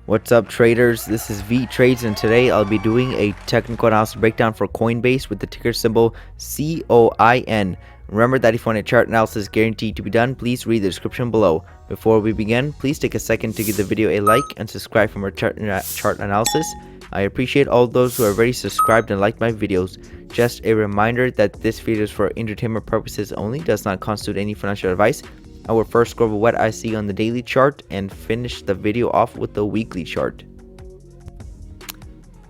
What's up, traders? This is Vee Trades, and today I'll be doing a technical analysis breakdown for COINBASE with the ticker symbol COIN. Remember that if you want a chart analysis guaranteed to be done, please read the description below. Before we begin, please take a second to give the video a like and subscribe for more chart analysis. I appreciate all those who are already subscribed and liked my videos. Just a reminder that this video is for entertainment purposes only, does not constitute any financial advice. I will first go over what I see on the daily chart and finish the video off with the weekly chart.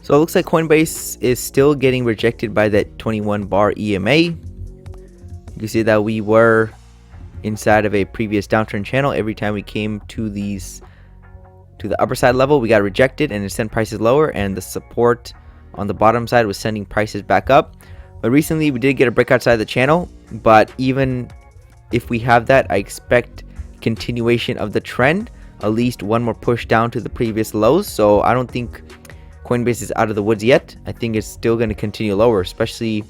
So it looks like Coinbase is still getting rejected by that 21 bar EMA. You can see that we were inside of a previous downtrend channel. Every time we came to the upper side level, we got rejected and it sent prices lower, and the support on the bottom side was sending prices back up. But recently we did get a break outside the channel, but even if we have that, I expect continuation of the trend, at least one more push down to the previous lows. So I don't think Coinbase is out of the woods yet. I think it's still going to continue lower, especially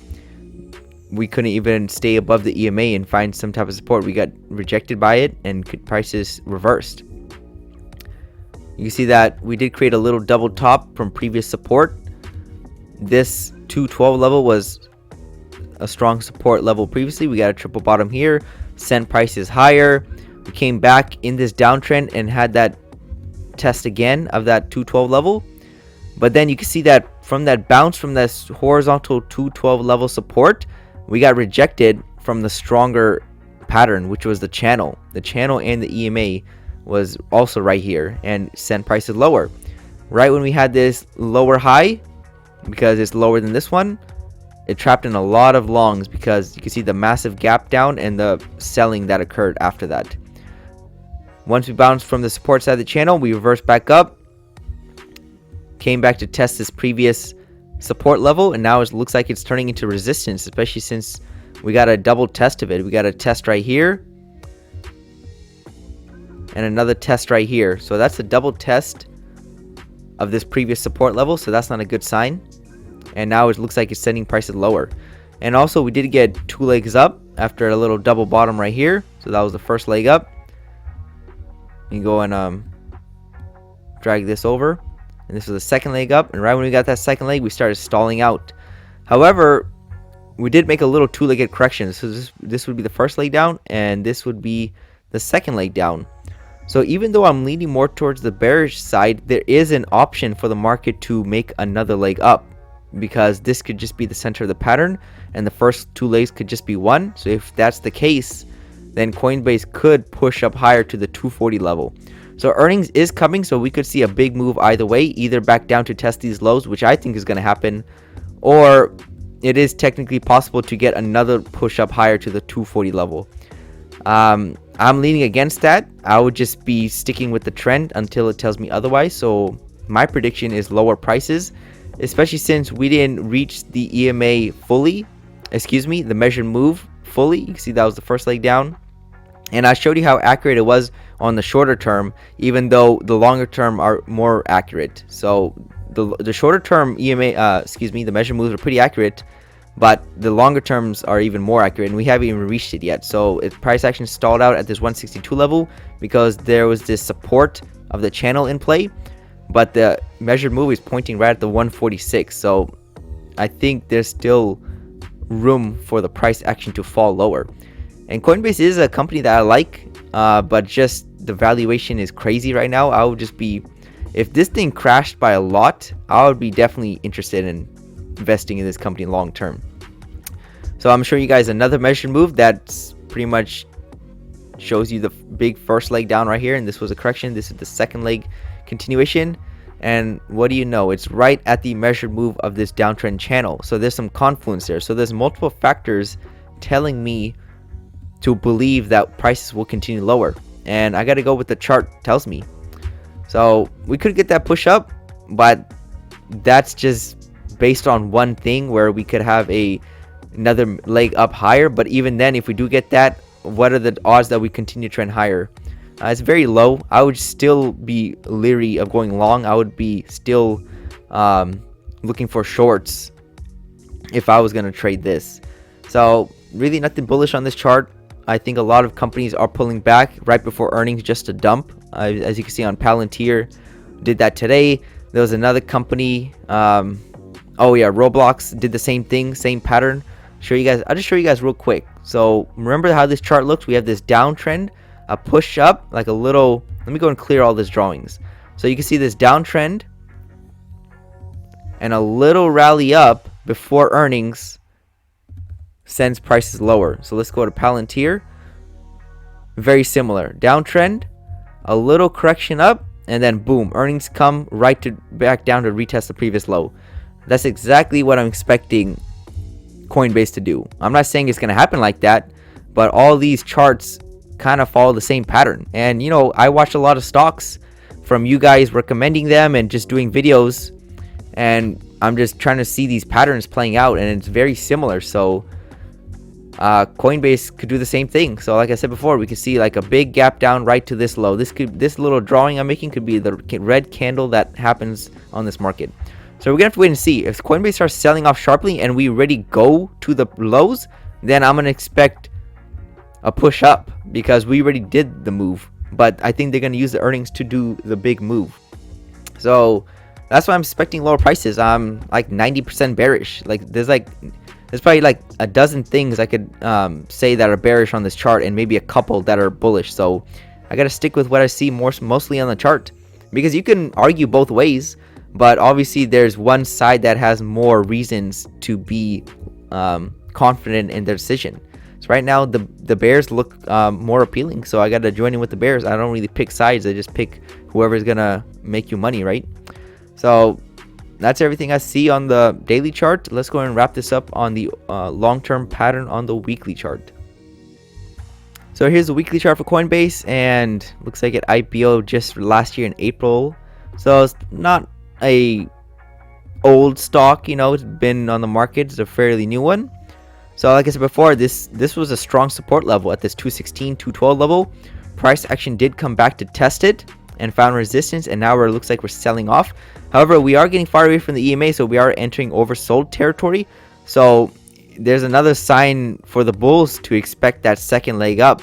we couldn't even stay above the EMA and find some type of support. We got rejected by it and prices reversed. You can see that we did create a little double top from previous support. This 212 level was a strong support level previously. We got a triple bottom here, sent prices higher. We came back in this downtrend and had that test again of that 212 level, but then you can see that from that bounce from this horizontal 212 level support, we got rejected from the stronger pattern, which was the channel and the EMA was also right here and sent prices lower right when we had this lower high. Because it's lower than this one, it trapped in a lot of longs because you can see the massive gap down and the selling that occurred after that. Once we bounced from the support side of the channel, we reversed back up, came back to test this previous support level, and now it looks like it's turning into resistance, especially since we got a double test of it. We got a test right here and another test right here. So that's a double test of this previous support level, so that's not a good sign. And now it looks like it's sending prices lower. And also we did get two legs up after a little double bottom right here. So that was the first leg up. You go and drag this over, and this was the second leg up, and right when we got that second leg, we started stalling out. However, we did make a little two-legged correction. So this would be the first leg down, and this would be the second leg down. So even though I'm leaning more towards the bearish side, there is an option for the market to make another leg up, because this could just be the center of the pattern and the first two legs could just be one. So if that's the case, then Coinbase could push up higher to the 240 level. So earnings is coming, so we could see a big move either way, either back down to test these lows, which I think is going to happen, or it is technically possible to get another push up higher to the 240 level. I'm leaning against that. I would just be sticking with the trend until it tells me otherwise. So my prediction is lower prices, especially since we didn't reach the EMA fully, the measured move fully. You can see that was the first leg down, and I showed you how accurate it was on the shorter term, even though the longer term are more accurate. So the shorter term EMA, the measured moves are pretty accurate, but the longer terms are even more accurate, and we haven't even reached it yet. So price action stalled out at this 162 level because there was this support of the channel in play, but the measured move is pointing right at the 146. So I think there's still room for the price action to fall lower. And Coinbase is a company that I like, but just the valuation is crazy right now. I would just be, if this thing crashed by a lot, I would be definitely interested in investing in this company long term. So I'm showing you guys another measured move that's pretty much shows you the big first leg down right here, and this was a correction. This is the second leg continuation, and what do you know, it's right at the measured move of this downtrend channel. So there's some confluence there. So there's multiple factors telling me to believe that prices will continue lower, and I got to go with the chart tells me. So we could get that push up, but that's just based on one thing where we could have another leg up higher. But even then, if we do get that, what are the odds that we continue to trend higher? It's very low. I would still be leery of going long. I would be still looking for shorts if I was going to trade this. So really nothing bullish on this chart. I think a lot of companies are pulling back right before earnings just to dump. As you can see on Palantir, did that today. There was another company, oh yeah, Roblox did the same thing, same pattern. I'll just show you guys real quick. So remember how this chart looks? We have this downtrend, a push up, like a little, let me go and clear all these drawings. So you can see this downtrend and a little rally up before earnings sends prices lower. So let's go to Palantir. Very similar, downtrend, a little correction up, and then boom, earnings come back down to retest the previous low. That's exactly what I'm expecting Coinbase to do. I'm not saying it's going to happen like that, but all these charts kind of follow the same pattern. And you know, I watch a lot of stocks from you guys recommending them and just doing videos, and I'm just trying to see these patterns playing out, and it's very similar. So Coinbase could do the same thing. So like I said before, we could see like a big gap down right to this low. This little drawing I'm making could be the red candle that happens on this market. So we're gonna have to wait and see. If Coinbase starts selling off sharply and we already go to the lows, then I'm gonna expect a push up because we already did the move. But I think they're gonna use the earnings to do the big move. So that's why I'm expecting lower prices. I'm like 90% bearish. Like there's probably like a dozen things I could say that are bearish on this chart, and maybe a couple that are bullish. So I gotta stick with what I see mostly on the chart, because you can argue both ways, but obviously there's one side that has more reasons to be confident in their decision. So right now the bears look more appealing, so I gotta join in with the bears. I don't really pick sides. I just pick whoever's gonna make you money, right? So that's everything I see on the daily chart. Let's go and wrap this up on the long-term pattern on the weekly chart. So here's the weekly chart for Coinbase, and looks like it IPO just last year in April. So it's not a old stock, you know, it's been on the market. It's a fairly new one. So like I said before, this was a strong support level at this 216, 212 level. Price action did come back to test it and found resistance, and now it looks like we're selling off. However, we are getting far away from the EMA, so we are entering oversold territory. So there's another sign for the bulls to expect that second leg up,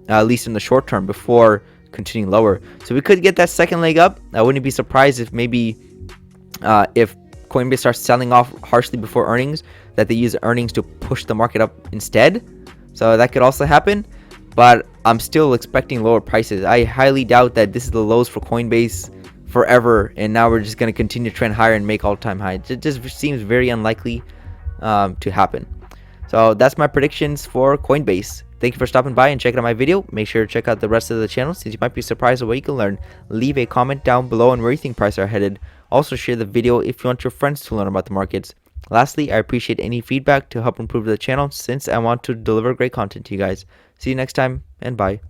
at least in the short term, before continuing lower. So we could get that second leg up. I wouldn't be surprised if maybe if Coinbase starts selling off harshly before earnings, that they use earnings to push the market up instead. So that could also happen, but I'm still expecting lower prices. I highly doubt that this is the lows for Coinbase forever, and now we're just going to continue to trend higher and make all-time highs. It just seems very unlikely to happen. So that's my predictions for Coinbase. Thank you for stopping by and checking out my video. Make sure to check out the rest of the channel, since you might be surprised at what you can learn. Leave a comment down below on where you think prices are headed. Also share the video if you want your friends to learn about the markets. Lastly, I appreciate any feedback to help improve the channel, since I want to deliver great content to you guys. See you next time, and bye.